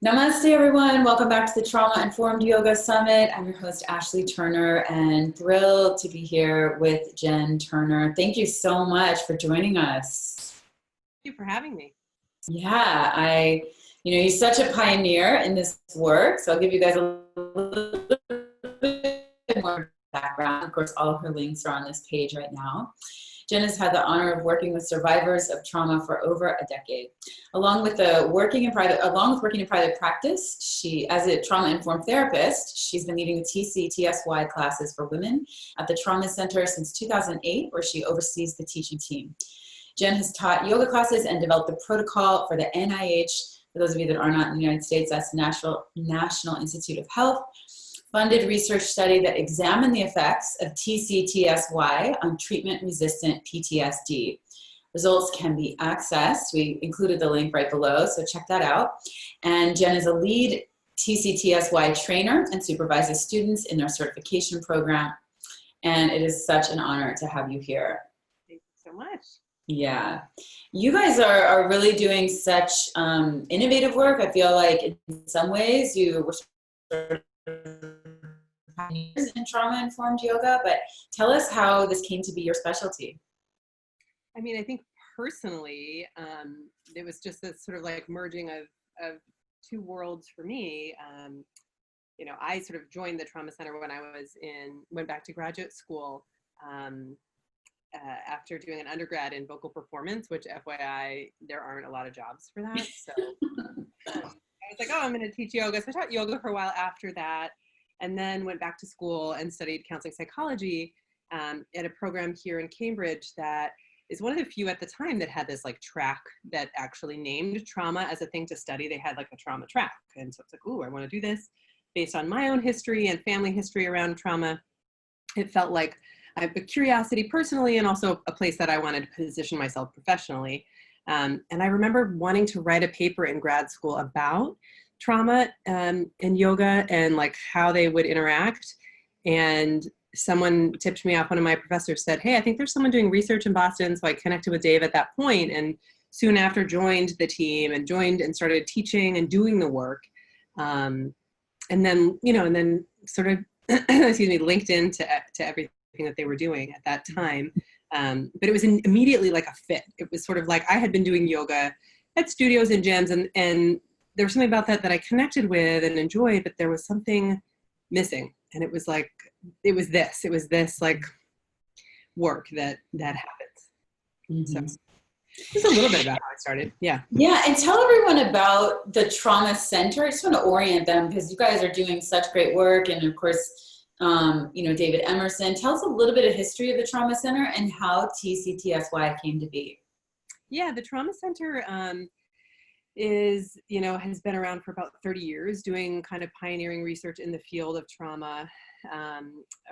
Namaste, everyone. Welcome back to the Trauma-Informed Yoga Summit. I'm your host, Ashley Turner, and thrilled to be here with Jenn Turner. Thank you so much for joining us. Thank you for having me. Yeah, you're such a pioneer in this work, so I'll give you guys a little bit more background. Of course, all of her links are on this page right now. Jenn has had the honor of working with survivors of trauma for over a decade. Along with working in private practice, she, as a trauma-informed therapist, she's been leading the TCTSY classes for women at the Trauma Center since 2008, where she oversees the teaching team. Jenn has taught yoga classes and developed the protocol for the NIH. For those of you that are not in the United States, that's National Institute of Health. Funded research study that examined the effects of TCTSY on treatment-resistant PTSD. Results can be accessed. We included the link right below, so check that out. And Jenn is a lead TCTSY trainer and supervises students in their certification program. And it is such an honor to have you here. Thank you so much. Yeah. You guys are really doing such innovative work. I feel like in some ways you were sort of pioneers in trauma-informed yoga, but tell us how this came to be your specialty. I mean, I think personally, it was just this sort of like merging of two worlds for me. You know, I sort of joined the Trauma Center when I went back to graduate school after doing an undergrad in vocal performance, which FYI, there aren't a lot of jobs for that. So I was like, oh, I'm going to teach yoga. So I taught yoga for a while after that, and then went back to school and studied counseling psychology at a program here in Cambridge that is one of the few at the time that had this like track that actually named trauma as a thing to study. They had like a trauma track. And so it's like, ooh, I want to do this based on my own history and family history around trauma. It felt like I have a curiosity personally and also a place that I wanted to position myself professionally. And I remember wanting to write a paper in grad school about trauma and yoga and like how they would interact. And someone tipped me off. One of my professors said, hey, I think there's someone doing research in Boston. So I connected with Dave at that point, and soon after joined the team and started teaching and doing the work. And then, sort of, excuse me, linked into everything that they were doing at that time. But it was immediately like a fit. It was sort of like I had been doing yoga at studios and gyms, and there was something about that I connected with and enjoyed, but there was something missing. And it was like, it was this like work that happens. Mm-hmm. So just a little bit about how I started. Yeah. Yeah. And tell everyone about the Trauma Center. I just want to orient them because you guys are doing such great work. And of course, David Emerson. Tell us a little bit of history of the Trauma Center and how TCTSY came to be. Yeah, the Trauma Center has been around for about 30 years doing kind of pioneering research in the field of trauma,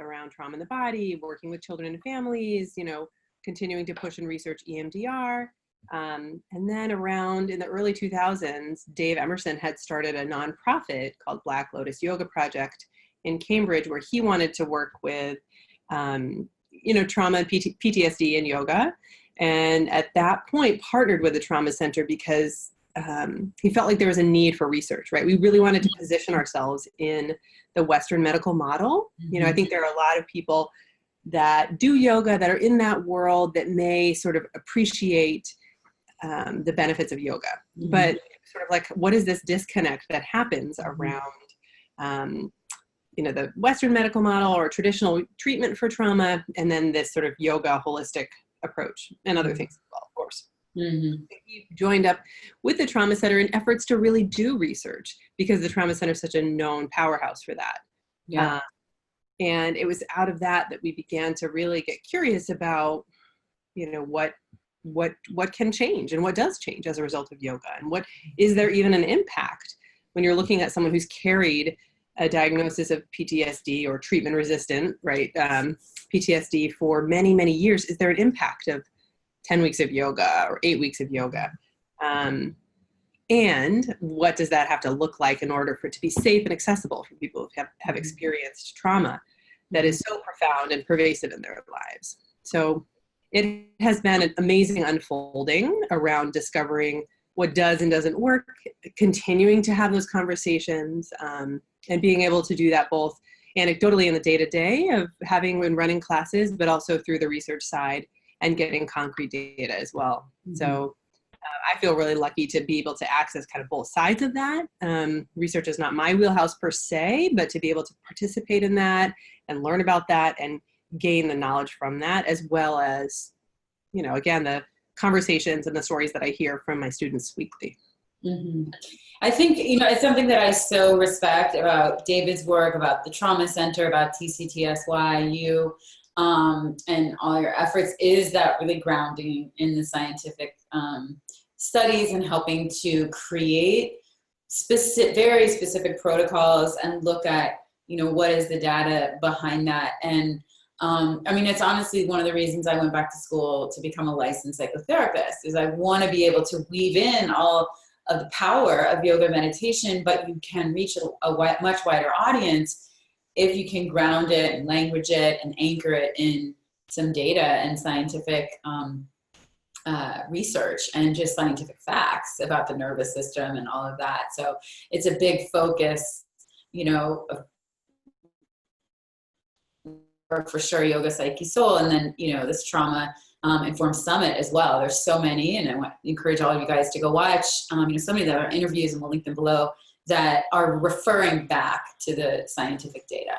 around trauma in the body, working with children and families, continuing to push and research EMDR. And then around in the early 2000s, Dave Emerson had started a nonprofit called Black Lotus Yoga Project in Cambridge, where he wanted to work with, trauma and PTSD and yoga. And at that point partnered with the Trauma Center because he felt like there was a need for research, right? We really wanted to position ourselves in the Western medical model. Mm-hmm. I think there are a lot of people that do yoga that are in that world that may sort of appreciate the benefits of yoga. Mm-hmm. But sort of like, what is this disconnect that happens around, the Western medical model or traditional treatment for trauma, and then this sort of yoga holistic approach and other things as well, of course. Mm-hmm. He joined up with the Trauma Center in efforts to really do research because the Trauma Center is such a known powerhouse for that. Yeah. And it was out of that we began to really get curious about, what can change and what does change as a result of yoga, and what is there even an impact when you're looking at someone who's carried a diagnosis of PTSD or treatment resistant, right? PTSD for many, many years. Is there an impact of 10 weeks of yoga or 8 weeks of yoga? And what does that have to look like in order for it to be safe and accessible for people who have experienced trauma that is so profound and pervasive in their lives? So it has been an amazing unfolding around discovering what does and doesn't work, continuing to have those conversations, and being able to do that both anecdotally in the day-to-day of having and running classes, but also through the research side and getting concrete data as well. Mm-hmm. So I feel really lucky to be able to access kind of both sides of that. Research is not my wheelhouse per se, but to be able to participate in that and learn about that and gain the knowledge from that, as well as, you know, again, the conversations and the stories that I hear from my students weekly. Mm-hmm. I think, you know, it's something that I so respect about David's work, about the Trauma Center, about TCTSY, and all your efforts, is that really grounding in the scientific studies and helping to create very specific protocols and look at, you know, what is the data behind that. And I mean, it's honestly one of the reasons I went back to school to become a licensed psychotherapist, is I want to be able to weave in all of the power of yoga meditation, but you can reach a much wider audience if you can ground it and language it and anchor it in some data and scientific research and just scientific facts about the nervous system and all of that. So it's a big focus, you know, for sure, Yoga, Psyche, Soul, and then, you know, this Trauma Informed Summit as well. There's so many, and I want to encourage all of you guys to go watch, you know, so many that are interviews, and we'll link them below, that are referring back to the scientific data.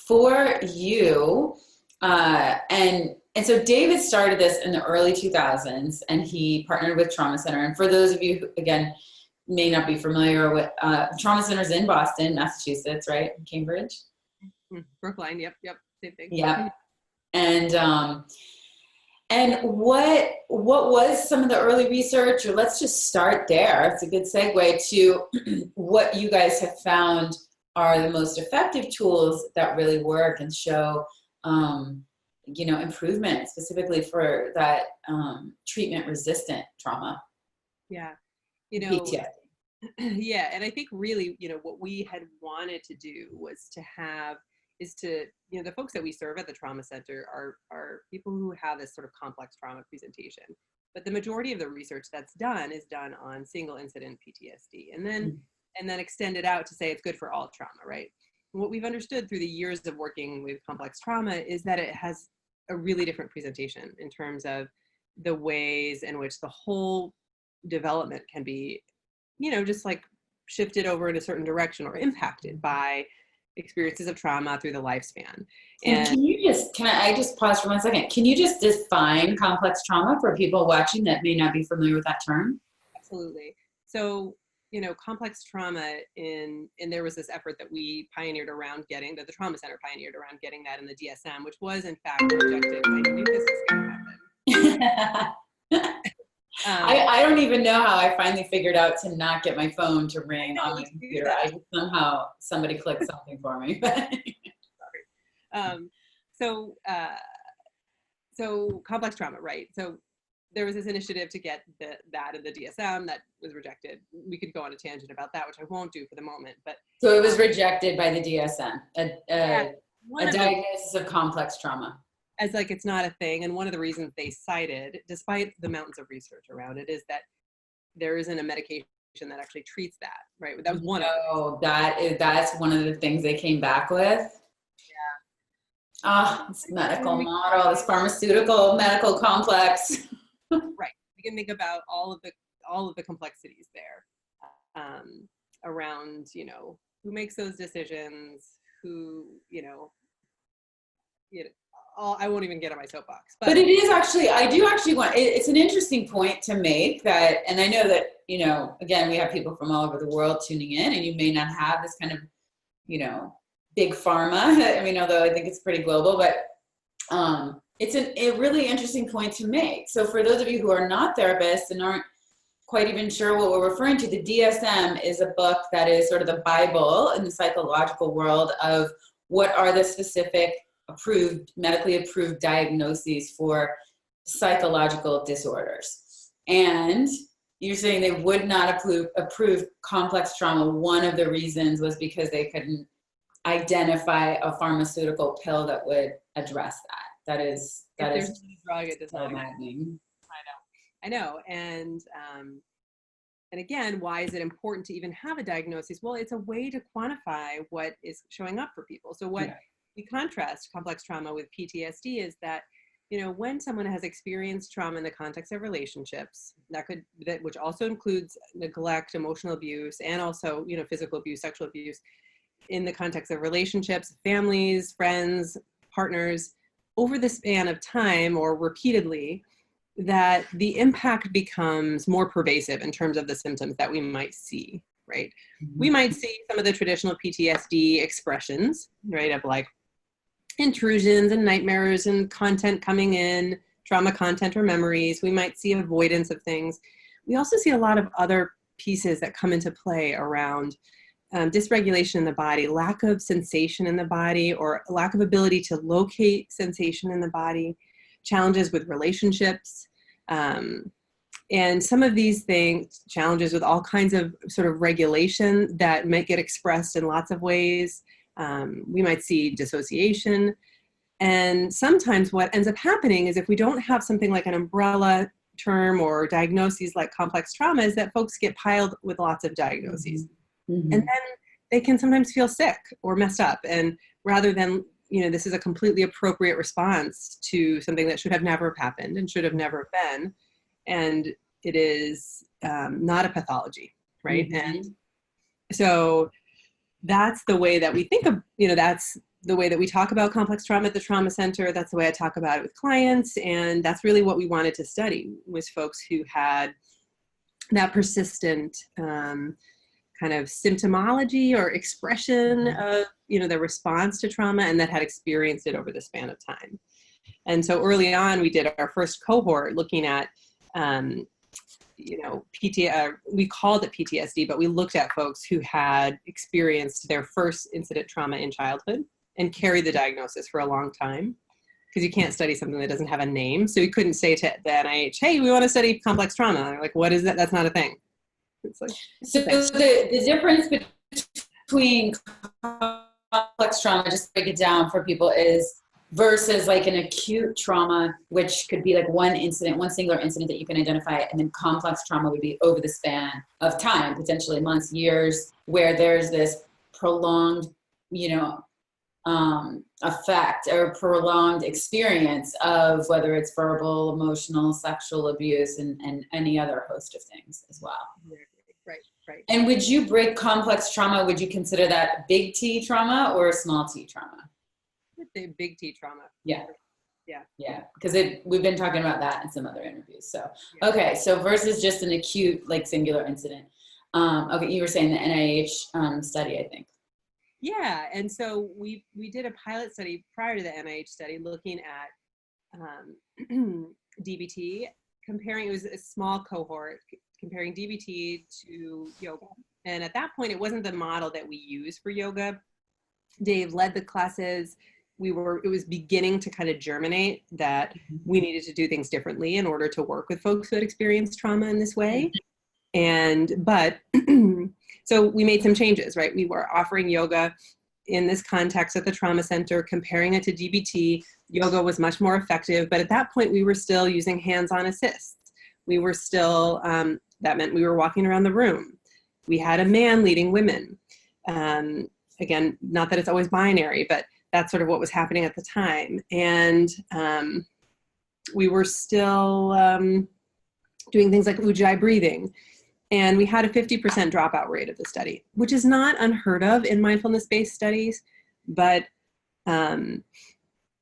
For you, and so David started this in the early 2000s, and he partnered with Trauma Center. And for those of you who, again, may not be familiar with Trauma Center's in Boston, Massachusetts, right? Cambridge? Brookline, yep, same thing. Yeah. And what was some of the early research, or let's just start there. It's a good segue to what you guys have found are the most effective tools that really work and show, you know, improvement specifically for that treatment-resistant trauma. Yeah, you know, PTSD. Yeah, and I think really, you know, what we had wanted to do was you know, the folks that we serve at the Trauma Center are people who have this sort of complex trauma presentation. But the majority of the research that's done is done on single incident PTSD, and then extend it out to say it's good for all trauma, right? And what we've understood through the years of working with complex trauma is that it has a really different presentation in terms of the ways in which the whole development can be, you know, just like shifted over in a certain direction or impacted by experiences of trauma through the lifespan. And can I just pause for 1 second? Can you just define complex trauma for people watching that may not be familiar with that term? Absolutely. So, you know, complex trauma and there was this effort that we pioneered around getting, that the Trauma Center pioneered around getting that in the DSM, which was in fact rejected. I knew this was going to happen. I don't even know how I finally figured out to not get my phone to ring on my computer. Somehow somebody clicked something for me. Sorry. So complex trauma, right? So there was this initiative to get that in the DSM that was rejected. We could go on a tangent about that, which I won't do for the moment. But so it was rejected by the DSM, a diagnosis of complex trauma. As like it's not a thing, and one of the reasons they cited, despite the mountains of research around it, is that there isn't a medication that actually treats that, right? That was one of them. That's one of the things they came back with. Yeah. This medical model, this pharmaceutical medical complex. Right. We can think about all of the complexities there around, you know, who makes those decisions, who, you know, I won't even get on my soapbox. But it is actually, I do actually want, it's an interesting point to make that, and I know that, you know, again, we have people from all over the world tuning in, and you may not have this kind of, you know, big pharma. I mean, although I think it's pretty global, but it's a really interesting point to make. So for those of you who are not therapists and aren't quite even sure what we're referring to, the DSM is a book that is sort of the Bible in the psychological world of what are the specific medically approved diagnoses for psychological disorders. And you're saying they would not approve complex trauma. One of the reasons was because they couldn't identify a pharmaceutical pill that would address that. That is a drug, it does not maddening. I I know. And again, why is it important to even have a diagnosis? Well, it's a way to quantify what is showing up for people. So what we contrast complex trauma with PTSD is that, you know, when someone has experienced trauma in the context of relationships, which also includes neglect, emotional abuse, and also, you know, physical abuse, sexual abuse, in the context of relationships, families, friends, partners, over the span of time or repeatedly, that the impact becomes more pervasive in terms of the symptoms that we might see, right? Mm-hmm. We might see some of the traditional PTSD expressions, right, of like intrusions and nightmares and content coming in, trauma content or memories. We might see avoidance of things. We also see a lot of other pieces that come into play around dysregulation in the body, lack of sensation in the body, or lack of ability to locate sensation in the body, challenges with relationships, and some of these things, challenges with all kinds of sort of regulation that might get expressed in lots of ways. We might see dissociation. And sometimes what ends up happening is if we don't have something like an umbrella term or diagnoses like complex trauma, is that folks get piled with lots of diagnoses. Mm-hmm. And then they can sometimes feel sick or messed up. And rather than, you know, this is a completely appropriate response to something that should have never happened and should have never been. And it is not a pathology, right? Mm-hmm. And so that's the way that we think of, you know, that's the way that we talk about complex trauma at the Trauma Center. That's the way I talk about it with clients. And that's really what we wanted to study, was folks who had that persistent kind of symptomology or expression of, you know, the response to trauma, and that had experienced it over the span of time. And so early on, we did our first cohort looking at, you know, we called it PTSD, but we looked at folks who had experienced their first incident trauma in childhood and carried the diagnosis for a long time, because you can't study something that doesn't have a name. So we couldn't say to the NIH, hey, we want to study complex trauma. They're like, what is that? That's not a thing. It's like, so the difference between complex trauma, just to break it down for people, is versus like an acute trauma, which could be like one incident, one singular incident that you can identify, and then complex trauma would be over the span of time, potentially months, years, where there's this prolonged, you know, effect or prolonged experience of whether it's verbal, emotional, sexual abuse, and any other host of things as well. Right. And would you break complex trauma, would you consider that big T trauma or small T trauma? I'd say big T trauma. Yeah. Yeah. Because we've been talking about that in some other interviews. So, okay. So versus just an acute, like singular incident. Okay. You were saying the NIH study, I think. Yeah. And so we did a pilot study prior to the NIH study looking at DBT, comparing, it was a small cohort, comparing DBT to yoga. And at that point, it wasn't the model that we use for yoga. Dave led the classes. It was beginning to kind of germinate that we needed to do things differently in order to work with folks who had experienced trauma in this way. But so we made some changes, right? We were offering yoga in this context at the Trauma Center, comparing it to DBT. Yoga was much more effective, but at that point we were still using hands-on assists. We were still, that meant we were walking around the room. We had a man leading women. Again, not that it's always binary, but that's sort of what was happening at the time. And we were still doing things like Ujjayi breathing. And we had a 50% dropout rate of the study, which is not unheard of in mindfulness-based studies, but it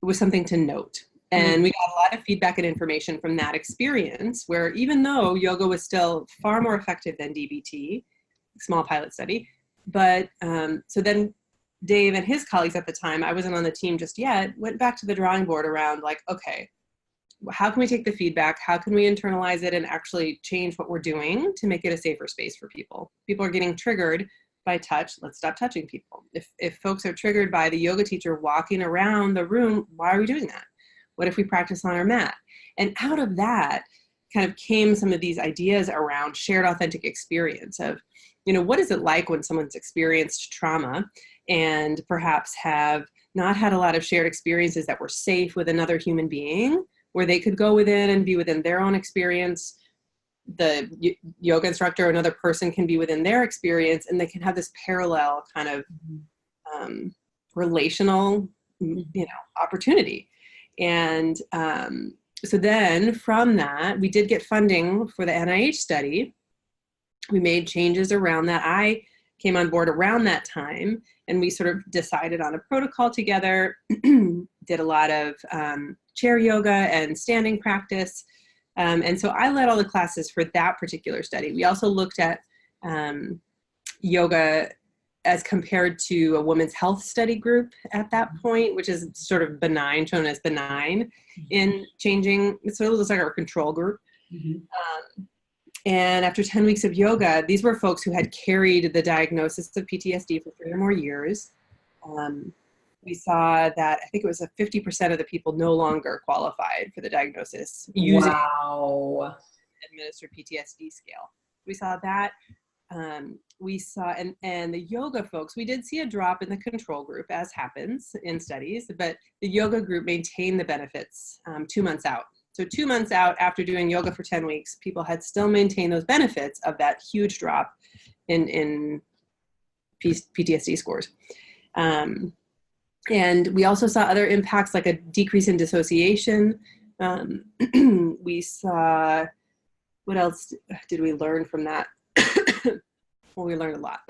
was something to note. And we got a lot of feedback and information from that experience, where even though yoga was still far more effective than DBT, small pilot study, but so then Dave and his colleagues at the time, I wasn't on the team just yet, went back to the drawing board around like, okay, how can we take the feedback? How can we internalize it and actually change what we're doing to make it a safer space for people? People are getting triggered by touch. Let's stop touching people. If folks are triggered by the yoga teacher walking around the room, why are we doing that? What if we practice on our mat? And out of that kind of came some of these ideas around shared authentic experience of, you know, what is it like when someone's experienced trauma and perhaps have not had a lot of shared experiences that were safe with another human being, where they could go within and be within their own experience, yoga instructor or another person can be within their experience, and they can have this parallel kind of relational, opportunity. And so then from that, we did get funding for the NIH study. We made changes around that. I came on board around that time, and we sort of decided on a protocol together, did a lot of chair yoga and standing practice. And so I led all the classes for that particular study. We also looked at yoga as compared to a women's health study group at that point, which is sort of benign, shown as benign in changing. So it looks like our control group. And after 10 weeks of yoga, these were folks who had carried the diagnosis of PTSD for 3 or more years. We saw that I think it was 50% of the people no longer qualified for the diagnosis using administered PTSD scale. We saw that. We saw, and the yoga folks, we did see a drop in the control group, as happens in studies, but the yoga group maintained the benefits 2 months out. So 2 months out after doing yoga for 10 weeks, people had still maintained those benefits of that huge drop in PTSD scores. And we also saw other impacts like a decrease in dissociation. We saw, what else did we learn from that? Well, we learned a lot,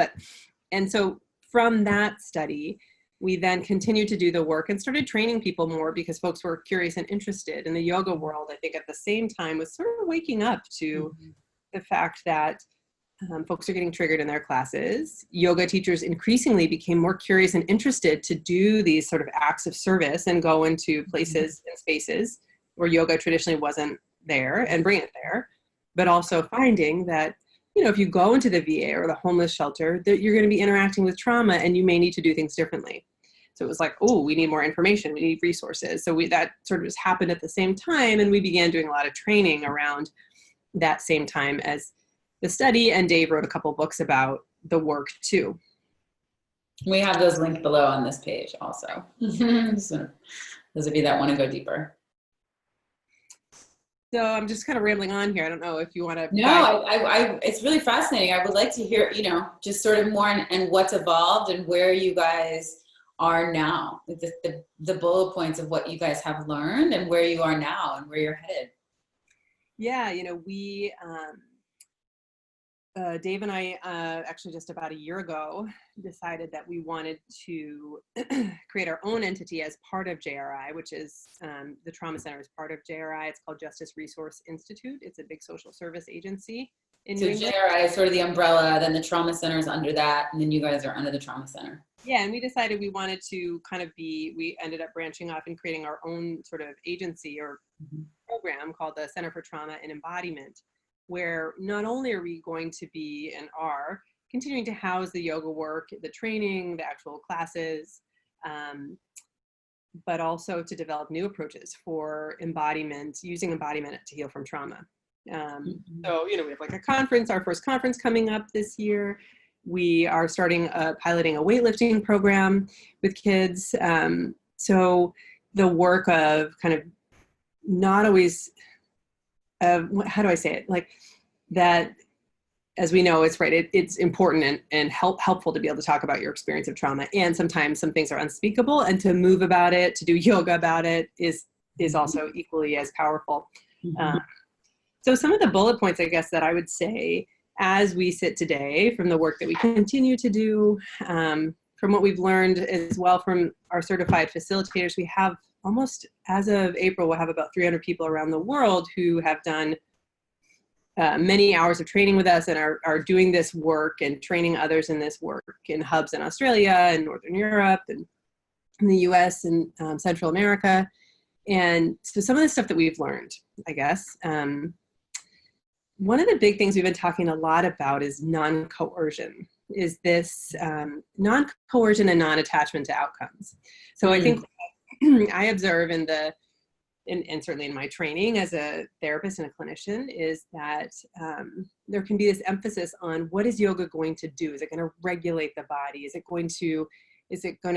and so from that study, we then continued to do the work and started training people more because folks were curious and interested. In the yoga world, I think at the same time was sort of waking up to the fact that folks are getting triggered in their classes. Yoga teachers increasingly became more curious and interested to do these sort of acts of service and go into places and spaces where yoga traditionally wasn't there and bring it there, but also finding that if you go into the VA or the homeless shelter, that you're going to be interacting with trauma and you may need to do things differently. So it was like, oh, we need more information. We need resources. So that sort of just happened at the same time. And we began doing a lot of training around that same time as the study. And Dave wrote a couple books about the work too. We have those linked below on this page also. So those of you that want to go deeper. So I'm just kind of rambling on here. I don't know if you want to. No, it's really fascinating. I would like to hear, just sort of more and what's evolved and where you guys are now, the bullet points of what you guys have learned and where you are now and where you're headed. Yeah, we, Dave and I, actually just about a year ago, decided that we wanted to create our own entity as part of JRI, which is the Trauma Center is part of JRI. It's called Justice Resource Institute. It's a big social service agency in New England. JRI is sort of the umbrella, then the Trauma Center is under that, and then you guys are under the Trauma Center. Yeah, and we decided we wanted to we ended up branching off and creating our own sort of agency or program called the Center for Trauma and Embodiment, where not only are we going to be and are continuing to house the yoga work, the training, the actual classes, but also to develop new approaches for embodiment, using embodiment to heal from trauma. So, we have like a conference, our first conference coming up this year. We are starting piloting a weightlifting program with kids. So the work of kind of not always, how do I say it? Like that, as we know, it's important and helpful to be able to talk about your experience of trauma. And sometimes some things are unspeakable, and to move about it, to do yoga about it is also equally as powerful. So some of the bullet points, I guess, that I would say as we sit today from the work that we continue to do, from what we've learned as well from our certified facilitators, we have almost, as of April, we'll have about 300 people around the world who have done many hours of training with us and are doing this work and training others in this work in hubs in Australia and Northern Europe and in the US and Central America. And so some of the stuff that we've learned, I guess, one of the big things we've been talking a lot about is non-coercion, is this non-coercion and non-attachment to outcomes. So I think I observe and certainly in my training as a therapist and a clinician is that there can be this emphasis on what is yoga going to do? Is it going to regulate the body? Is it going to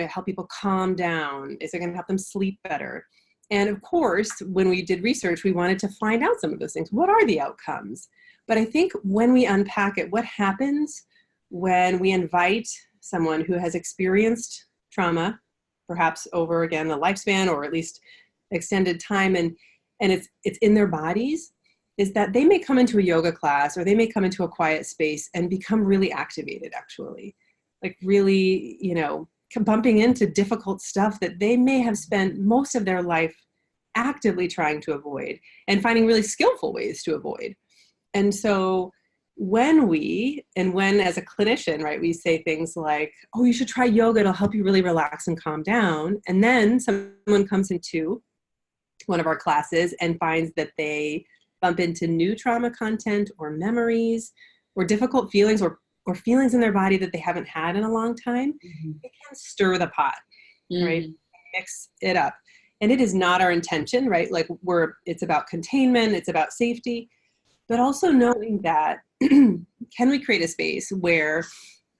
help people calm down? Is it going to help them sleep better? And of course, when we did research, we wanted to find out some of those things. What are the outcomes? But I think when we unpack it, what happens when we invite someone who has experienced trauma, perhaps over again a lifespan or at least extended time, and it's in their bodies, is that they may come into a yoga class or they may come into a quiet space and become really activated, actually, like really, you know, bumping into difficult stuff that they may have spent most of their life actively trying to avoid and finding really skillful ways to avoid. And so when as a clinician, right, we say things like, oh, you should try yoga, it'll help you really relax and calm down. And then someone comes into one of our classes and finds that they bump into new trauma content or memories or difficult feelings or feelings in their body that they haven't had in a long time, it can stir the pot, right? Mix it up. And it is not our intention, right? Like it's about containment, it's about safety, but also knowing that can we create a space where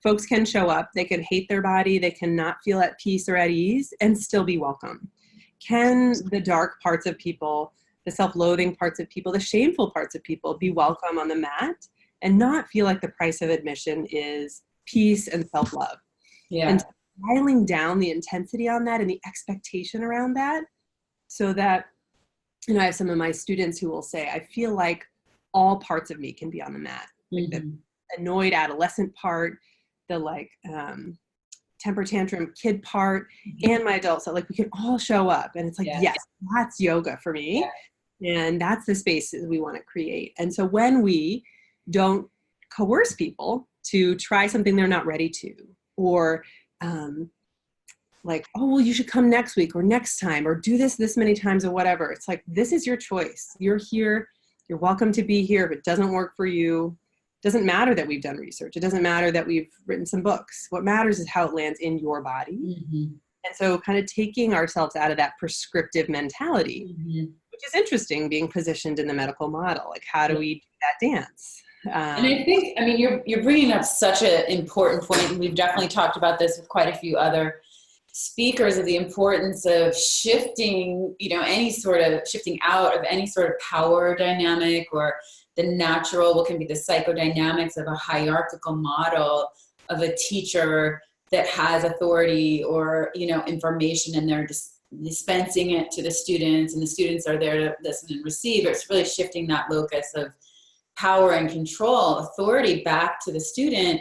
folks can show up, they can hate their body, they can not feel at peace or at ease and still be welcome? Can the dark parts of people, the self-loathing parts of people, the shameful parts of people be welcome on the mat and not feel like the price of admission is peace and self-love? Yeah. And dialing down the intensity on that and the expectation around that, so that, you know, I have some of my students who will say, I feel like all parts of me can be on the mat. Like the annoyed adolescent part, the like temper tantrum kid part, and my adult self, like we can all show up. And it's like, yes, that's yoga for me. Yeah. And that's the spaces we want to create. And so when we don't coerce people to try something they're not ready to, or like, oh, well, you should come next week or next time, or do this many times or whatever. It's like, this is your choice. You're here. You're welcome to be here. If it doesn't work for you, it doesn't matter that we've done research. It doesn't matter that we've written some books. What matters is how it lands in your body. And so kind of taking ourselves out of that prescriptive mentality, which is interesting, being positioned in the medical model. Like, how do we do that dance? And I think, I mean, you're bringing up such an important point, and we've definitely talked about this with quite a few other speakers, of the importance of shifting, you know, shifting out of any sort of power dynamic or the natural, what can be the psychodynamics of a hierarchical model of a teacher that has authority or, you know, information, and they're just dispensing it to the students, and the students are there to listen and receive. It's really shifting that locus of power and control, authority, back to the student,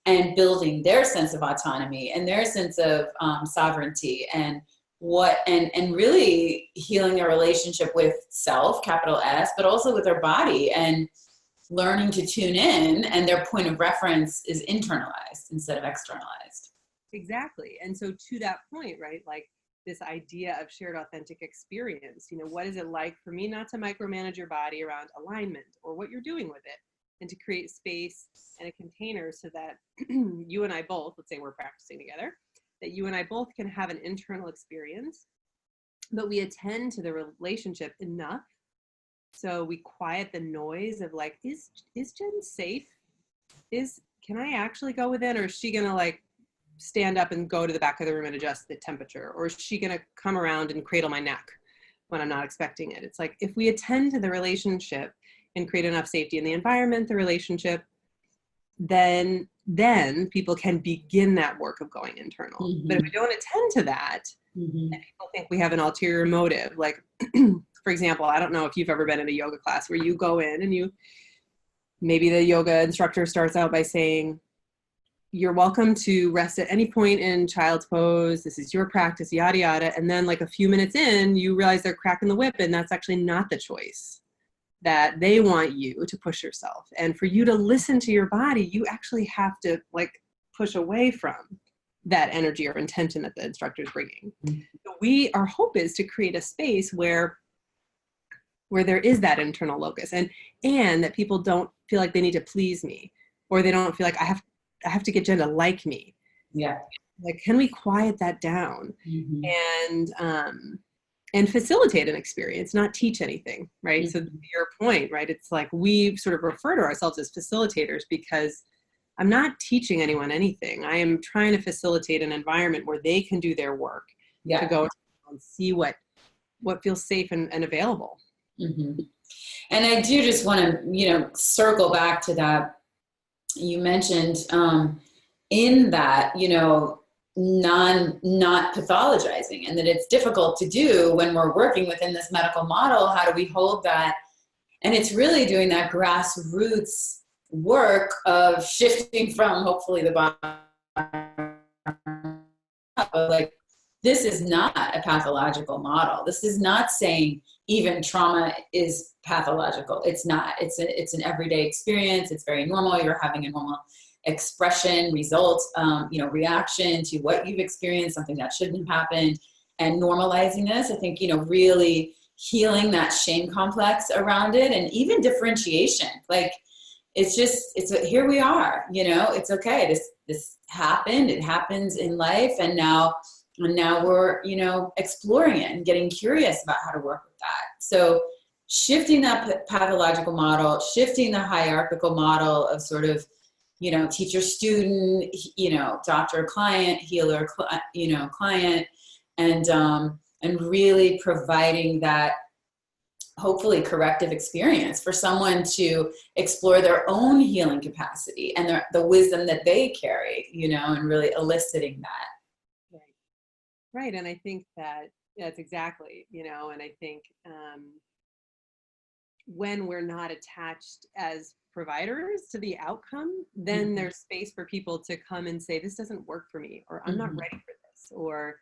and building their sense of autonomy and their sense of sovereignty, and really healing their relationship with self, capital S, but also with their body, and learning to tune in, and their point of reference is internalized instead of externalized. Exactly. And so to that point, right, like this idea of shared authentic experience, you know, what is it like for me not to micromanage your body around alignment or what you're doing with it, and to create space and a container so that you and I both, let's say we're practicing together, that you and I both can have an internal experience, but we attend to the relationship enough so we quiet the noise of like, is Jen safe? Can I actually go within, or is she gonna like stand up and go to the back of the room and adjust the temperature, or is she gonna come around and cradle my neck when I'm not expecting it? It's like, if we attend to the relationship and create enough safety in the environment, the relationship, then people can begin that work of going internal. But if we don't attend to that, and people think we have an ulterior motive, like, for example, I don't know if you've ever been in a yoga class where you go in and maybe the yoga instructor starts out by saying, you're welcome to rest at any point in child's pose. This is your practice, yada, yada. And then like a few minutes in, you realize they're cracking the whip, and that's actually not the choice, that they want you to push yourself. And for you to listen to your body, you actually have to like push away from that energy or intention that the instructor is bringing. So our hope is to create a space where there is that internal locus, and that people don't feel like they need to please me, or they don't feel like I have to get Jen to like me. Yeah. Like, can we quiet that down and facilitate an experience, not teach anything, right? So to your point, right, it's like we sort of refer to ourselves as facilitators because I'm not teaching anyone anything. I am trying to facilitate an environment where they can do their work, to go and see what what feels safe and available. Mm-hmm. And I do just want to, circle back to that. You mentioned in that, not pathologizing, and that it's difficult to do when we're working within this medical model. How do we hold that? And it's really doing that grassroots work of shifting from hopefully the bottom, like, this is not a pathological model. This is not saying even trauma is pathological. It's not. It's an everyday experience. It's very normal. You're having a normal expression, result, reaction to what you've experienced, something that shouldn't have happened, and normalizing this. I think, really healing that shame complex around it, and even differentiation. Like, here we are, it's okay. This happened. It happens in life. And now we're, exploring it and getting curious about how to work with that. So shifting that pathological model, shifting the hierarchical model of sort of, teacher student, doctor client, healer, client, and really providing that hopefully corrective experience for someone to explore their own healing capacity and the wisdom that they carry, and really eliciting that. Right. And I think that's exactly, and I think when we're not attached as providers to the outcome, then Mm-hmm. there's space for people to come and say, this doesn't work for me, or I'm not ready for this. Or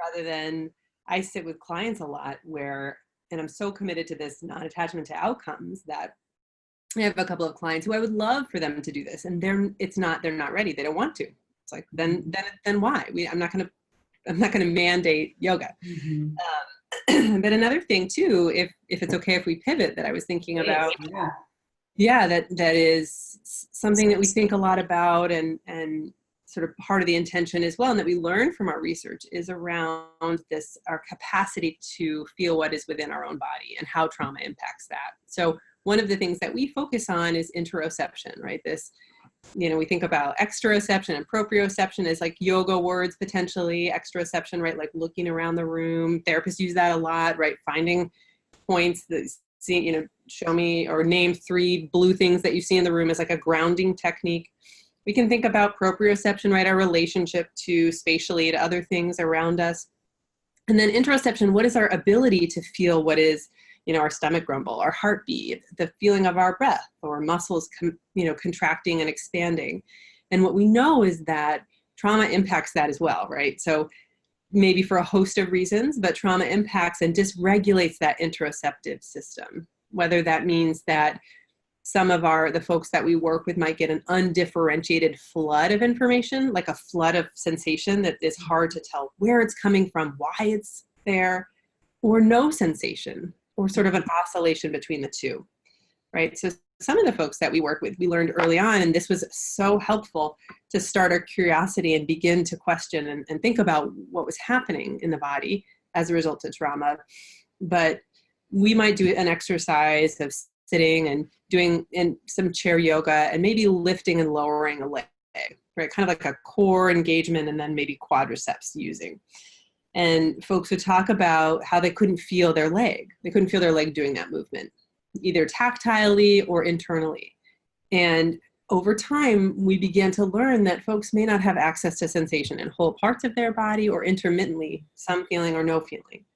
rather than, I sit with clients a lot and I'm so committed to this non-attachment to outcomes that I have a couple of clients who I would love for them to do this, and they're not ready. They don't want to. It's like, then why? I'm not going to mandate yoga. But another thing too, if it's okay if we pivot, that I was thinking about, that is something that we think a lot about, and sort of part of the intention as well, and that we learn from our research, is around our capacity to feel what is within our own body and how trauma impacts that. So one of the things that we focus on is interoception, right? This, we think about exteroception and proprioception as like yoga words, potentially. Exteroception, right? Like looking around the room. Therapists use that a lot, right? Finding points that see, show me or name 3 blue things that you see in the room as like a grounding technique. We can think about proprioception, right? Our relationship to spatially to other things around us. And then interoception, what is our ability to feel what is, our stomach rumble, our heartbeat, the feeling of our breath, or muscles, contracting and expanding. And what we know is that trauma impacts that as well, right? So maybe for a host of reasons, but trauma impacts and dysregulates that interoceptive system. Whether that means that some of the folks that we work with might get an undifferentiated flood of information, like a flood of sensation that is hard to tell where it's coming from, why it's there, or no sensation, or sort of an oscillation between the two, right? So some of the folks that we work with, we learned early on, and this was so helpful to start our curiosity and begin to question and think about what was happening in the body as a result of trauma. But we might do an exercise of sitting and doing some chair yoga and maybe lifting and lowering a leg, right? Kind of like a core engagement, and then maybe quadriceps using. And folks would talk about how they couldn't feel their leg. They couldn't feel their leg doing that movement, either tactilely or internally. And over time, we began to learn that folks may not have access to sensation in whole parts of their body, or intermittently, some feeling or no feeling.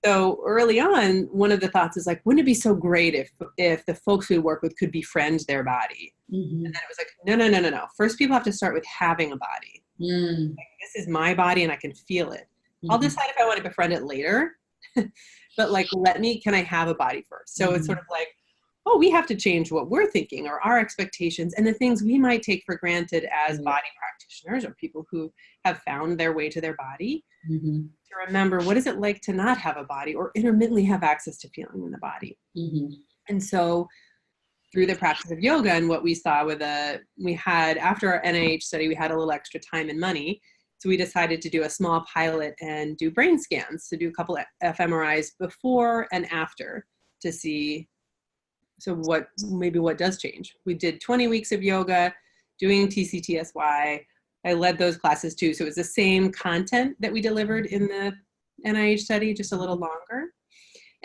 So early on, one of the thoughts is like, wouldn't it be so great if the folks we work with could befriend their body? And then it was like, no. First, people have to start with having a body. Like, this is my body and I can feel it. I'll decide if I want to befriend it later, but like, can I have a body first? So it's sort of like, oh, we have to change what we're thinking, or our expectations, and the things we might take for granted as body practitioners, or people who have found their way to their body, to remember, what is it like to not have a body, or intermittently have access to feeling in the body? And so through the practice of yoga, and what we saw we had, after our NIH study, we had a little extra time and money. So we decided to do a small pilot and do brain scans, to do a couple of fMRIs before and after, to see what does change. We did 20 weeks of yoga, doing TCTSY. I led those classes too. So it was the same content that we delivered in the NIH study, just a little longer.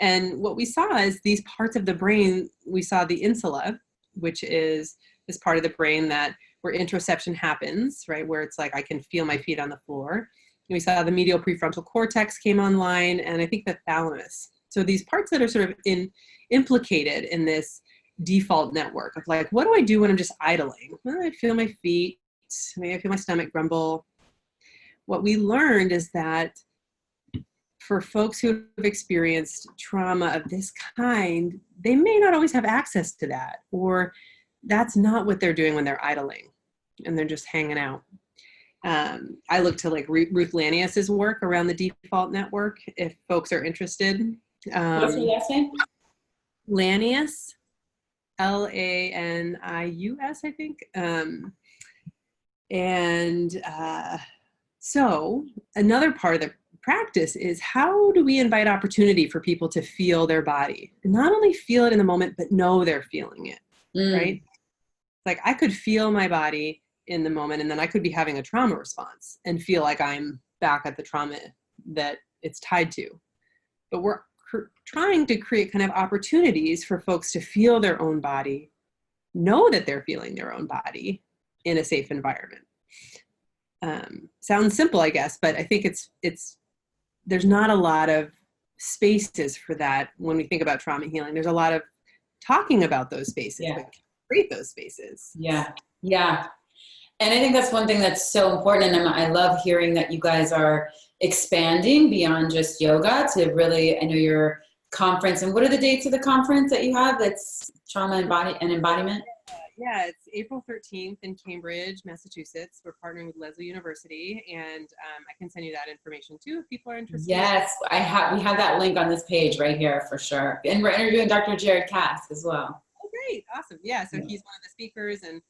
And what we saw is these parts of the brain, we saw the insula, which is this part of the brain that where interoception happens, right? Where it's like, I can feel my feet on the floor. And we saw the medial prefrontal cortex came online, and I think the thalamus. So these parts that are sort of implicated in this default network of like, what do I do when I'm just idling? Well, I feel my feet, maybe I feel my stomach grumble. What we learned is that for folks who have experienced trauma of this kind, they may not always have access to that, or that's not what they're doing when they're idling and they're just hanging out. I look to like Ruth Lanius's work around the default network if folks are interested. What's her last name? Lanius, Lanius, I think. So another part of the practice is, how do we invite opportunity for people to feel their body? And not only feel it in the moment, but know they're feeling it, right? Like I could feel my body in the moment, and then I could be having a trauma response and feel like I'm back at the trauma that it's tied to. But we're trying to create kind of opportunities for folks to feel their own body, know that they're feeling their own body in a safe environment. Sounds simple, I guess, but I think there's not a lot of spaces for that when we think about trauma healing. There's a lot of talking about those spaces, but create those spaces. Yeah. And I think that's one thing that's so important. And I love hearing that you guys are expanding beyond just yoga to really, I know your conference, and what are the dates of the conference that you have? That's Trauma and Embodiment? Yeah, it's April 13th in Cambridge, Massachusetts. We're partnering with Lesley University, and I can send you that information too if people are interested. Yes, we have that link on this page right here for sure. And we're interviewing Dr. Jared Cass as well. Oh, great. Awesome. Yeah, so he's one of the speakers, and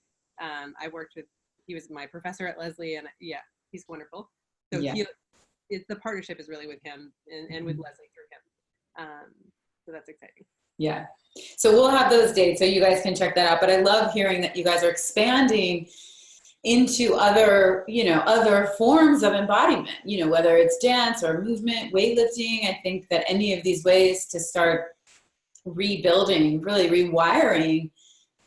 he was my professor at Lesley, and yeah, he's wonderful. So the partnership is really with him and with Lesley through him. So that's exciting. Yeah. So we'll have those dates so you guys can check that out. But I love hearing that you guys are expanding into other forms of embodiment, whether it's dance or movement, weightlifting. I think that any of these ways to start rebuilding, really rewiring,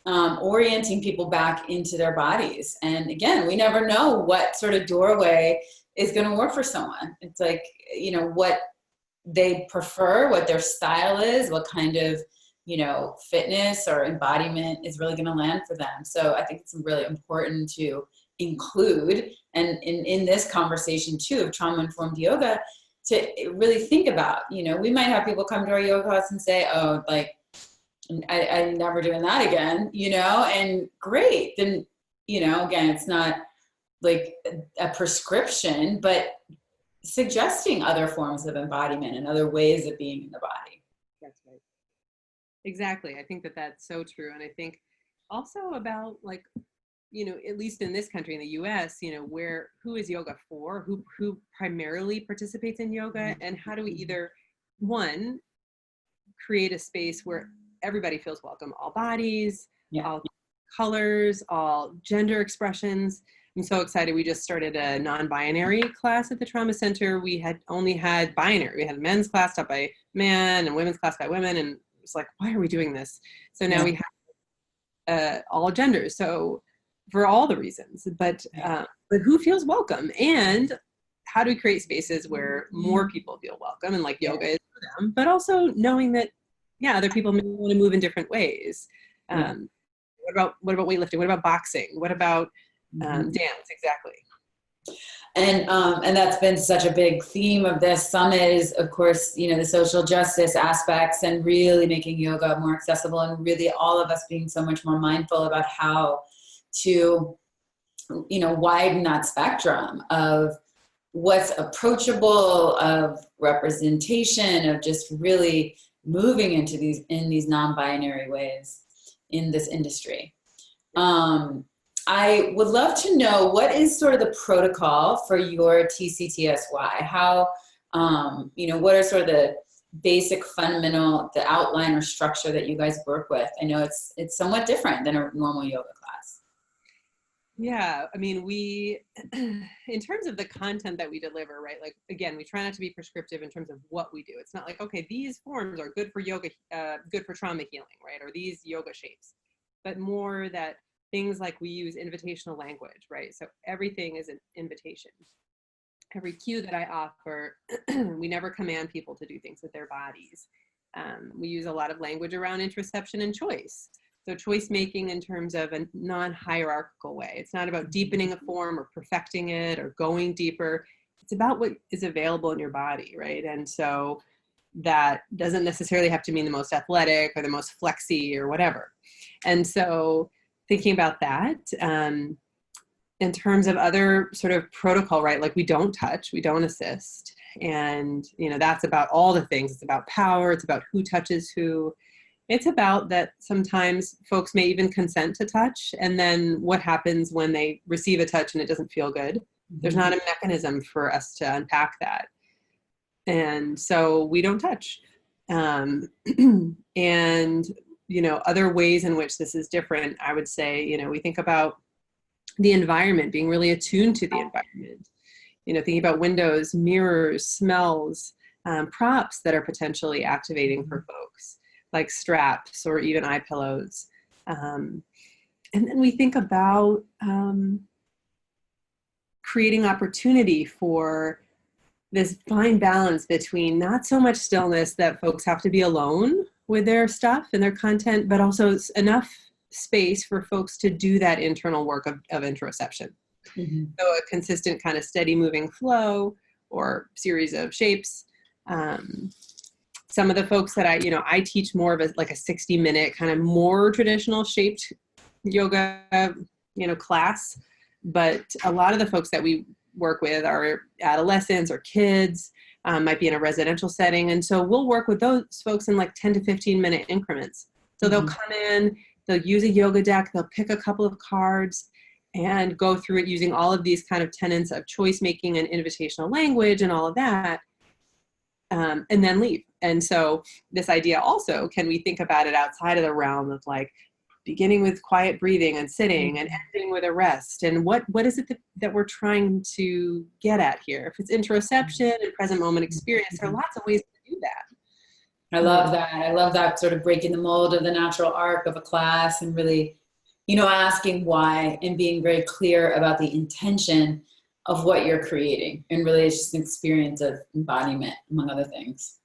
orienting people back into their bodies. And again, we never know what sort of doorway is going to work for someone. It's like, what they prefer, what their style is, what kind of, fitness or embodiment is really going to land for them. So I think it's really important to include, and in this conversation too of trauma-informed yoga, to really think about, we might have people come to our yoga class and say, oh, like, I'm never doing that again, and great. Then, again, it's not like a prescription, but suggesting other forms of embodiment and other ways of being in the body. That's right. Exactly. I think that that's so true. And I think also about like, at least in this country, in the US, who is yoga for, who primarily participates in yoga, and how do we either, one, create a space where everybody feels welcome, all bodies, all colors, all gender expressions. I'm so excited. We just started a non-binary class at the Trauma Center. We had only had binary. We had a men's class taught by men and women's class by women. And it's like, why are we doing this? So now we have all genders. So for all the reasons, but who feels welcome? And how do we create spaces where more people feel welcome, and like yoga is for them, but also knowing that, other people may want to move in different ways. What about weightlifting? What about boxing? What about dance? Exactly. And that's been such a big theme of this summit is, of course, the social justice aspects and really making yoga more accessible, and really all of us being so much more mindful about how to, widen that spectrum of what's approachable, of representation, of just really moving into these non-binary ways in this industry. I would love to know, what is sort of the protocol for your TCTSY? How, what are sort of the basic fundamental, the outline or structure that you guys work with? I know it's somewhat different than a normal yoga class. Yeah, I mean, we, in terms of the content that we deliver, right? Like, again, we try not to be prescriptive in terms of what we do. It's not like, okay, these forms are good for yoga, good for trauma healing, right? Or these yoga shapes, but more that things like we use invitational language, right? So everything is an invitation. Every cue that I offer, we never command people to do things with their bodies. We use a lot of language around interoception and choice. So choice making in terms of a non-hierarchical way. It's not about deepening a form or perfecting it or going deeper. It's about what is available in your body, right? And so that doesn't necessarily have to mean the most athletic or the most flexy or whatever. And so thinking about that, in terms of other sort of protocol, right? Like we don't touch, we don't assist. And, you know, that's about all the things. It's about power. It's about who touches who. It's about that sometimes folks may even consent to touch. And then what happens when they receive a touch and it doesn't feel good? There's not a mechanism for us to unpack that. And so we don't touch. And, you know, other ways in which this is different, I would say, you know, we think about the environment, being really attuned to the environment, you know, thinking about windows, mirrors, smells, props that are potentially activating for folks, like straps or even eye pillows. And then we think about creating opportunity for this fine balance between not so much stillness that folks have to be alone with their stuff and their content, but also enough space for folks to do that internal work of interoception. Mm-hmm. So a consistent kind of steady moving flow or series of shapes. Some of the folks that I teach more of like a 60-minute kind of more traditional shaped yoga, class. But a lot of the folks that we work with are adolescents or kids, might be in a residential setting. And so we'll work with those folks in like 10 to 15 minute increments. So they'll come in, they'll use a yoga deck, they'll pick a couple of cards and go through it using all of these kind of tenets of choice making and invitational language and all of that. And then leave. And so this idea also, can we think about it outside of the realm of like beginning with quiet breathing and sitting and ending with a rest? And what is it that we're trying to get at here? If it's interoception and present moment experience, there are lots of ways to do that. I love that. I love that sort of breaking the mold of the natural arc of a class and really, asking why and being very clear about the intention of what you're creating. And really it's just an experience of embodiment, among other things.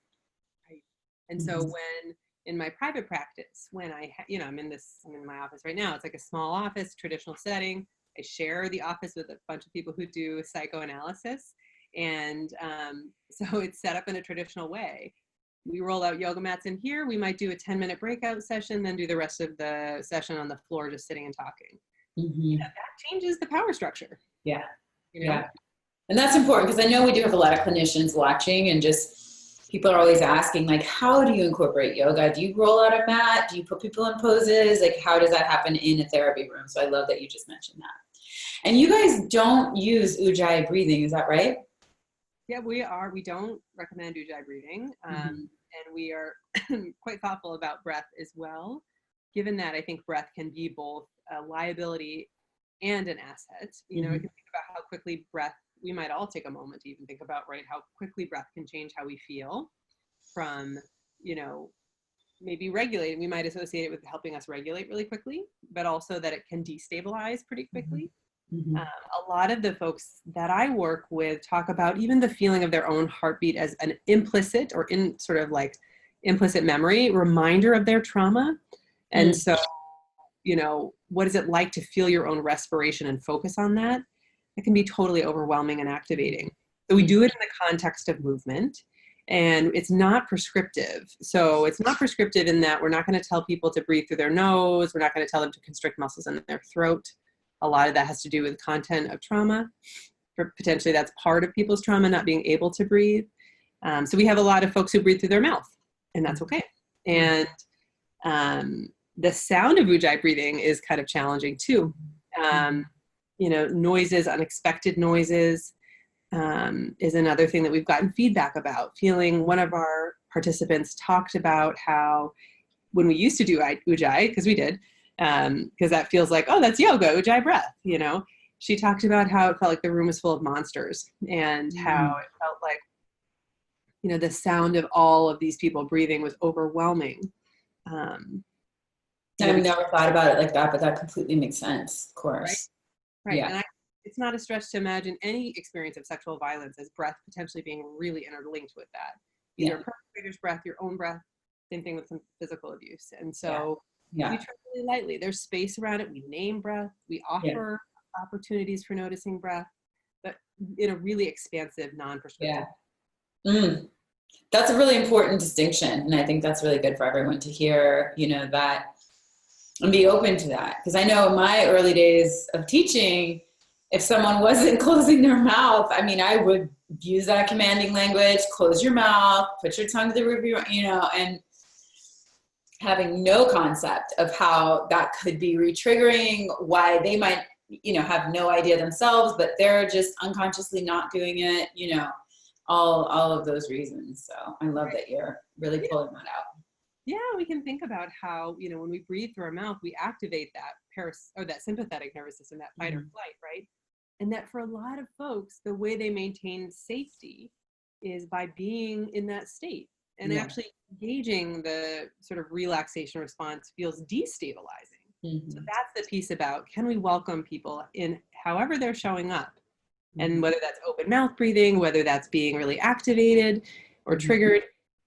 Right. And so when in my private practice, when I'm in my office right now, it's like a small office, traditional setting. I share the office with a bunch of people who do psychoanalysis. And so it's set up in a traditional way. We roll out yoga mats in here. We might do a 10-minute breakout session, then do the rest of the session on the floor, just sitting and talking. Mm-hmm. That changes the power structure. Yeah. Yeah. And that's important because I know we do have a lot of clinicians watching and just people are always asking, like, how do you incorporate yoga? Do you roll out a mat? Do you put people in poses? Like, how does that happen in a therapy room? So I love that you just mentioned that. And you guys don't use Ujjayi breathing, is that right? Yeah, we don't recommend Ujjayi breathing. And we are quite thoughtful about breath as well, given that I think breath can be both a liability and an asset. You know, if you think about how quickly we might all take a moment to even think about, right, how quickly breath can change how we feel from, maybe regulating. We might associate it with helping us regulate really quickly, but also that it can destabilize pretty quickly. A lot of the folks that I work with talk about even the feeling of their own heartbeat as an implicit or in sort of like implicit memory reminder of their trauma. And so, what is it like to feel your own respiration and focus on that? It can be totally overwhelming and activating. So we do it in the context of movement, and it's not prescriptive. So it's not prescriptive in that we're not going to tell people to breathe through their nose. We're not going to tell them to constrict muscles in their throat. A lot of that has to do with content of trauma. Potentially that's part of people's trauma, not being able to breathe. So we have a lot of folks who breathe through their mouth, and that's okay. And the sound of Ujjayi breathing is kind of challenging too. Noises, unexpected noises is another thing that we've gotten feedback about. One of our participants talked about how when we used to do Ujjayi, because we did, because that feels like, oh, that's yoga, Ujjayi breath, you know. She talked about how it felt like the room was full of monsters, and how it felt like, you know, the sound of all of these people breathing was overwhelming. I've never thought about it like that, but that completely makes sense, of course. Right. Yeah. And it's not a stretch to imagine any experience of sexual violence as breath potentially being really interlinked with that. Either a perpetrator's breath, your own breath, same thing with some physical abuse. And so we tread really lightly. There's space around it. We name breath. We offer opportunities for noticing breath, but in a really expansive, non-prescriptive. That's a really important distinction. And I think that's really good for everyone to hear, you know, that, and be open to that. Because I know in my early days of teaching, if someone wasn't closing their mouth, I mean, I would use that commanding language, close your mouth, put your tongue to the roof of your, you know, and having no concept of how that could be re-triggering, why they might, you know, have no idea themselves, but they're just unconsciously not doing it, you know, all of those reasons. So I love that you're really pulling that out. Yeah, we can think about how, you know, when we breathe through our mouth, we activate that sympathetic nervous system, that fight or flight, right? And that for a lot of folks, the way they maintain safety is by being in that state. And actually engaging the sort of relaxation response feels destabilizing. So that's the piece about, can we welcome people in however they're showing up? And whether that's open mouth breathing, whether that's being really activated or triggered,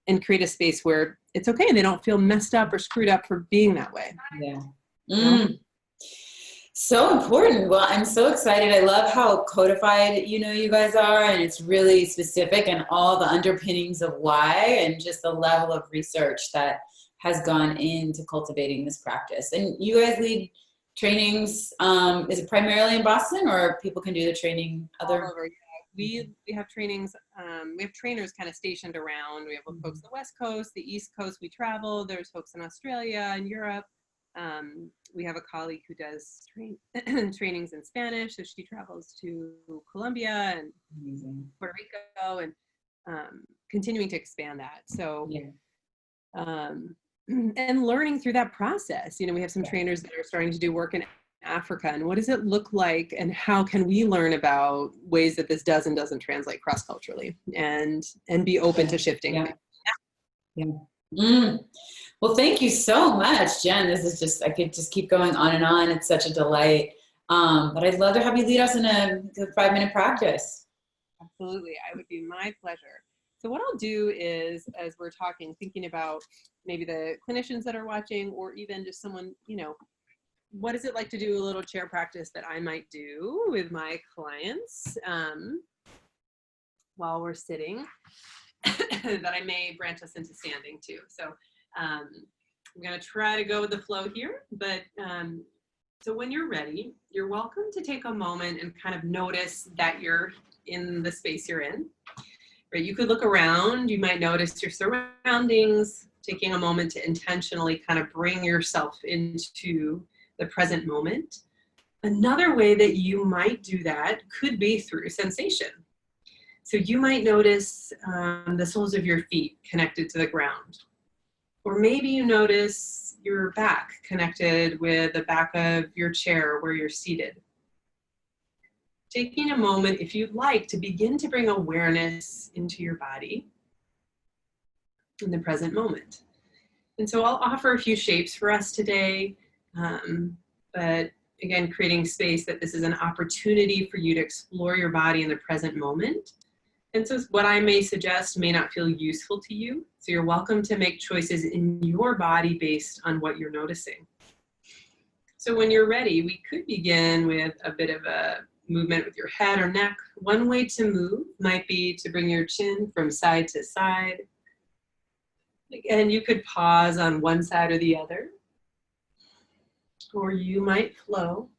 and create a space where it's okay and they don't feel messed up or screwed up for being that way. So important. Well, I'm so excited. I love how codified, you know, you guys are, and it's really specific, and all the underpinnings of why, and just the level of research that has gone into cultivating this practice. And you guys lead trainings, is it primarily in Boston, or people can do the training other? All over, We have trainings, we have trainers kind of stationed around. We have folks on the West Coast, the East Coast, we travel. There's folks in Australia and Europe. We have a colleague who does trainings in Spanish, so she travels to Colombia and Puerto Rico, and continuing to expand that. So, and learning through that process. You know, we have some trainers that are starting to do work in Africa, and what does it look like, and how can we learn about ways that this does and doesn't translate cross-culturally, and be open to shifting. Well, thank you so much, Jen. This is just, I could just keep going on and on. It's such a delight. But I'd love to have you lead us in a 5-minute practice. Absolutely. It would be my pleasure. So what I'll do is, as we're talking, thinking about maybe the clinicians that are watching, or even just someone, you know, what is it like to do a little chair practice that I might do with my clients while we're sitting, that I may branch us into standing too. So I'm going to try to go with the flow here, but so when you're ready, you're welcome to take a moment and kind of notice that you're in the space you're in. Right? You could look around, you might notice your surroundings, taking a moment to intentionally kind of bring yourself into the present moment. Another way that you might do that could be through sensation. So you might notice the soles of your feet connected to the ground. Or maybe you notice your back connected with the back of your chair where you're seated. Taking a moment, if you'd like, to begin to bring awareness into your body in the present moment. And so I'll offer a few shapes for us today, but again, creating space that this is an opportunity for you to explore your body in the present moment. And so what I may suggest may not feel useful to you. So you're welcome to make choices in your body based on what you're noticing. So when you're ready, we could begin with a bit of a movement with your head or neck. One way to move might be to bring your chin from side to side. Again, you could pause on one side or the other, or you might flow.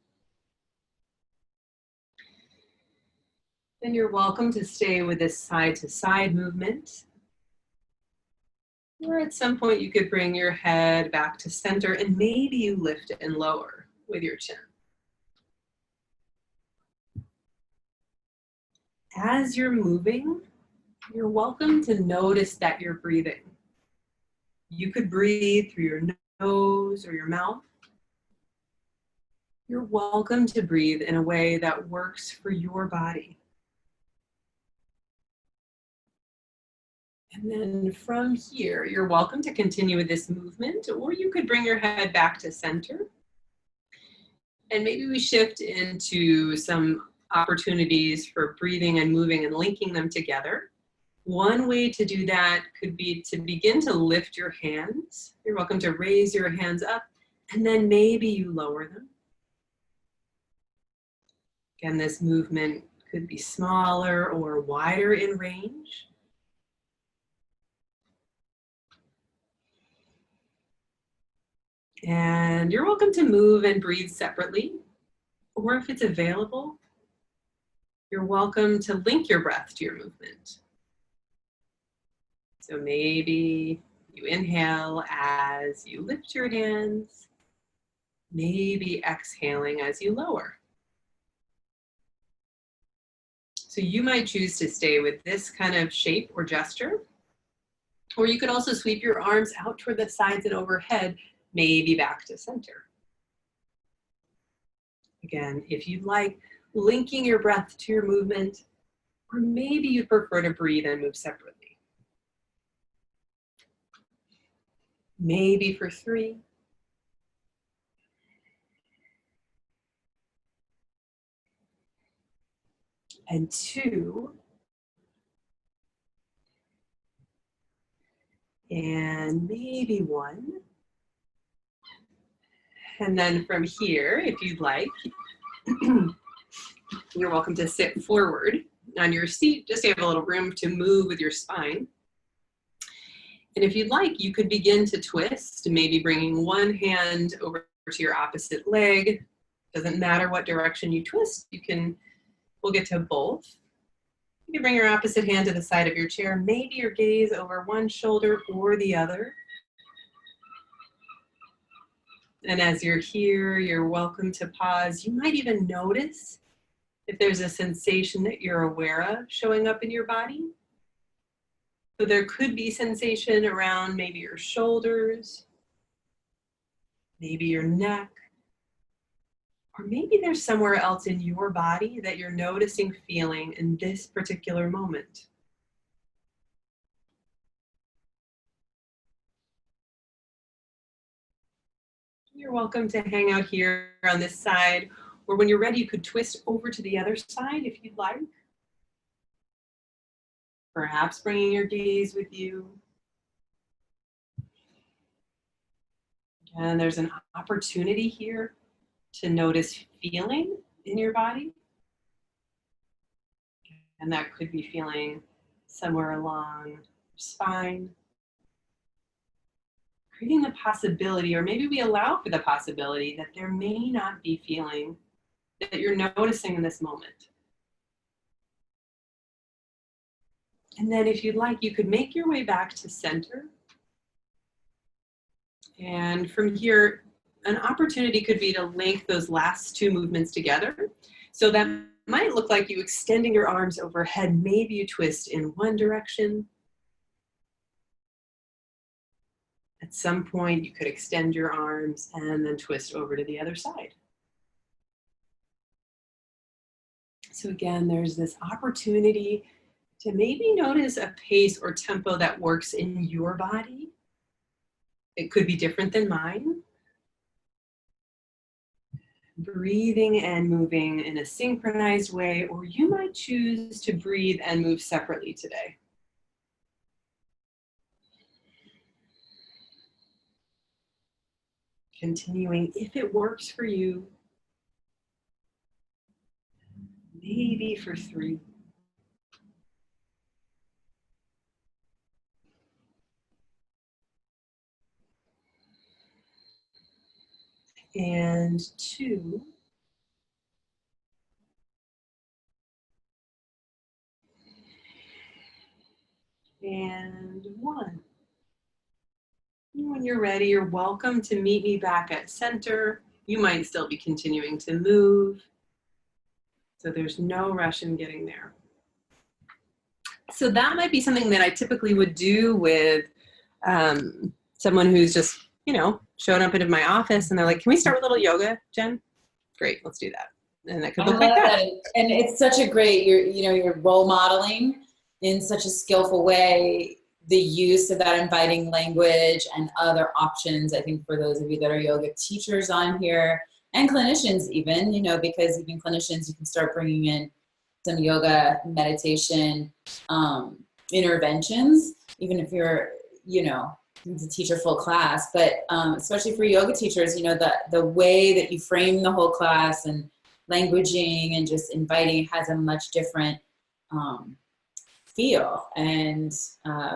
Then you're welcome to stay with this side to side movement. Or at some point you could bring your head back to center, and maybe you lift and lower with your chin. As you're moving, you're welcome to notice that you're breathing. You could breathe through your nose or your mouth, you're welcome to breathe in a way that works for your body. And then from here, you're welcome to continue with this movement, or you could bring your head back to center. And maybe we shift into some opportunities for breathing and moving and linking them together. One way to do that could be to begin to lift your hands. You're welcome to raise your hands up, and then maybe you lower them. Again, this movement could be smaller or wider in range. And you're welcome to move and breathe separately, or if it's available, you're welcome to link your breath to your movement. So maybe you inhale as you lift your hands, maybe exhaling as you lower. So you might choose to stay with this kind of shape or gesture, or you could also sweep your arms out toward the sides and overhead, maybe back to center. Again, if you'd like, linking your breath to your movement, or maybe you prefer to breathe and move separately. Maybe for 3. And 2. And maybe 1. And then from here, if you'd like, you're welcome to sit forward on your seat, just to have a little room to move with your spine. And if you'd like, you could begin to twist, maybe bringing one hand over to your opposite leg. Doesn't matter what direction you twist, we'll get to both. You can bring your opposite hand to the side of your chair, maybe your gaze over one shoulder or the other. And as you're here, you're welcome to pause. You might even notice if there's a sensation that you're aware of showing up in your body. So there could be sensation around maybe your shoulders, maybe your neck, or maybe there's somewhere else in your body that you're noticing feeling in this particular moment. You're welcome to hang out here on this side, or when you're ready, you could twist over to the other side if you'd like. Perhaps bringing your gaze with you. And there's an opportunity here to notice feeling in your body. And that could be feeling somewhere along your spine. Creating the possibility, or maybe we allow for the possibility that there may not be feeling that you're noticing in this moment. And then if you'd like, you could make your way back to center. And from here, an opportunity could be to link those last 2 movements together. So that might look like you extending your arms overhead. Maybe you twist in one direction. At some point, you could extend your arms and then twist over to the other side. So again, there's this opportunity to maybe notice a pace or tempo that works in your body. It could be different than mine. Breathing and moving in a synchronized way, or you might choose to breathe and move separately today. Continuing, if it works for you, maybe for 3. And 2. And 1. And when you're ready, you're welcome to meet me back at center. You might still be continuing to move, so there's no rush in getting there. So that might be something that I typically would do with someone who's just, showing up into my office and they're like, can we start with a little yoga, Jen? great, let's do that. And that could I look love like that. that. And it's such a great, you're role modeling in such a skillful way the use of that inviting language and other options. I think for those of you that are yoga teachers on here and clinicians even, because even clinicians, you can start bringing in some yoga meditation interventions, even if you're, to teach a full class, but especially for yoga teachers, the way that you frame the whole class and languaging and just inviting has a much different feel and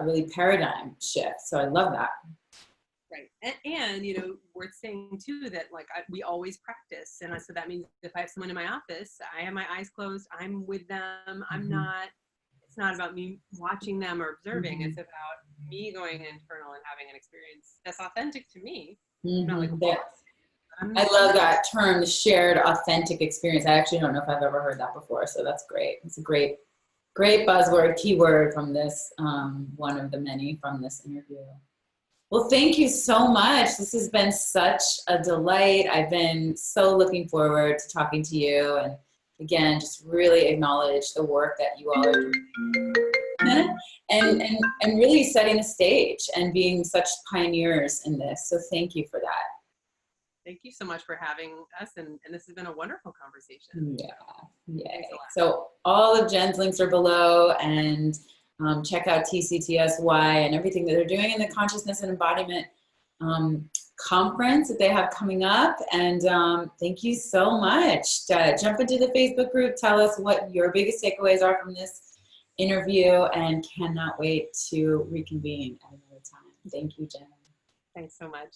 really paradigm shift. So I love that. Right. And we're saying too that we always practice. And so that means if I have someone in my office, I have my eyes closed, I'm with them. I'm not, it's not about me watching them or observing. It's about me going internal and having an experience that's authentic to me. Not like a boss. I love that term, the shared authentic experience. I actually don't know if I've ever heard that before. So that's great. It's a great buzzword, keyword from this, one of the many from this interview. Well, thank you so much. This has been such a delight. I've been so looking forward to talking to you. And again, just really acknowledge the work that you all are doing. And really setting the stage and being such pioneers in this. So thank you for that. Thank you so much for having us, and this has been a wonderful conversation. Yeah. So all of Jenn's links are below, and check out TCTSY and everything that they're doing in the Consciousness and Embodiment conference that they have coming up. And thank you so much. Jump into the Facebook group. Tell us what your biggest takeaways are from this interview, and cannot wait to reconvene at another time. Thank you, Jenn. Thanks so much.